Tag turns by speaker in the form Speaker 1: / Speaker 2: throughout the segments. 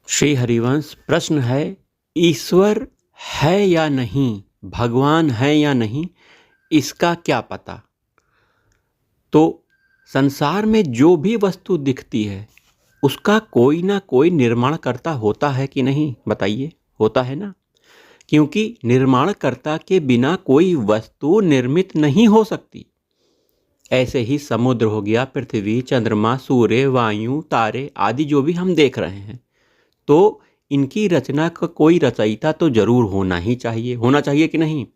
Speaker 1: श्री हरिवंश प्रश्न है, ईश्वर है या नहीं, भगवान है या नहीं, इसका क्या पता। तो संसार में जो भी वस्तु दिखती है उसका कोई ना कोई निर्माणकर्ता होता है कि नहीं, बताइए। होता है ना, क्योंकि निर्माणकर्ता के बिना कोई वस्तु निर्मित नहीं हो सकती। ऐसे ही समुद्र हो गया, पृथ्वी, चंद्रमा, सूर्य, वायु, तारे आदि जो भी हम देख रहे हैं, तो इनकी रचना का कोई रचयिता तो जरूर होना ही चाहिए। होना चाहिए कि नहीं।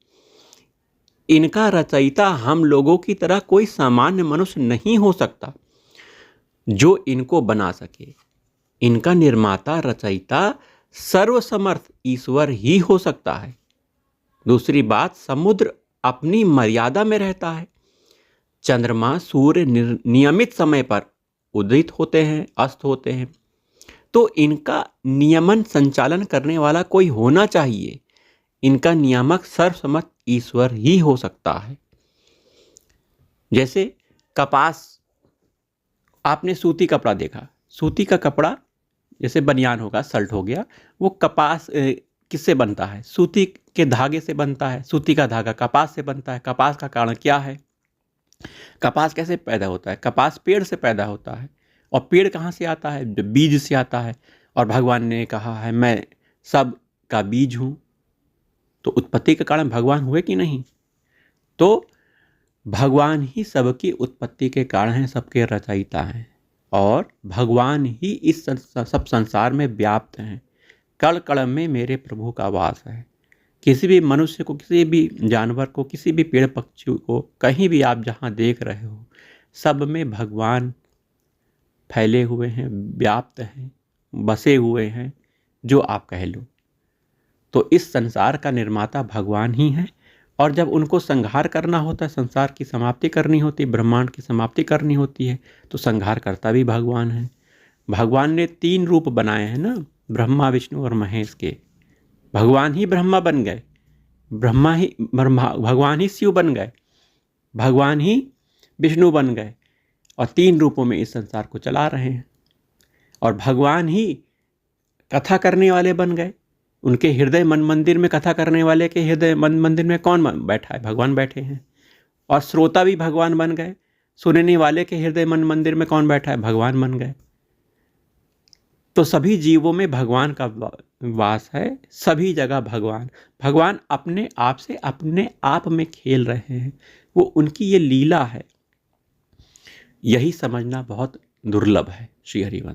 Speaker 1: इनका रचयिता हम लोगों की तरह कोई सामान्य मनुष्य नहीं हो सकता जो इनको बना सके। इनका निर्माता रचयिता सर्वसमर्थ ईश्वर ही हो सकता है। दूसरी बात, समुद्र अपनी मर्यादा में रहता है। चंद्रमा, सूर्य नियमित समय पर उदित होते हैं, अस्त होते हैं, तो इनका नियमन संचालन करने वाला कोई होना चाहिए। इनका नियामक सर्वसमर्थ ईश्वर ही हो सकता है। जैसे कपास, आपने सूती कपड़ा देखा। सूती का कपड़ा जैसे बनियान होगा, शर्ट हो गया, वो कपास किससे बनता है? सूती के धागे से बनता है। सूती का धागा कपास से बनता है। कपास का कारण क्या है? कपास कैसे पैदा होता है? कपास पेड़ से पैदा होता है। और पेड़ कहाँ से आता है? बीज से आता है। और भगवान ने कहा है, मैं सब का बीज हूँ। तो उत्पत्ति के कारण भगवान हुए कि नहीं? तो भगवान ही सबकी उत्पत्ति के कारण हैं, सबके रचयिता हैं। और भगवान ही इस सब संसार में व्याप्त हैं। कण कण में मेरे प्रभु का वास है। किसी भी मनुष्य को, किसी भी जानवर को, किसी भी पेड़ पक्षी को, कहीं भी आप जहाँ देख रहे हो, सब में भगवान फैले हुए हैं, व्याप्त हैं, बसे हुए हैं, जो आप कह लो। तो इस संसार का निर्माता भगवान ही है। और जब उनको संहार करना होता है, संसार की समाप्ति करनी होती है, ब्रह्मांड की समाप्ति करनी होती है, तो संहार करता भी भगवान है। भगवान ने 3 रूप बनाए हैं ना, ब्रह्मा, विष्णु और महेश के। भगवान ही ब्रह्मा बन गए, भगवान ही शिव बन गए, भगवान ही विष्णु बन गए, और 3 रूपों में इस संसार को चला रहे हैं। और भगवान ही कथा करने वाले बन गए। उनके हृदय मन मंदिर में, कथा करने वाले के हृदय मन मंदिर में कौन बैठा है? भगवान बैठे हैं। और श्रोता भी भगवान बन गए। सुनने वाले के हृदय मन मंदिर में कौन बैठा है? भगवान बन गए। तो सभी जीवों में भगवान का वास है। सभी जगह भगवान अपने आप से, अपने आप में खेल रहे हैं। वो उनकी ये लीला है। यही समझना बहुत दुर्लभ है। श्री हरिवंश।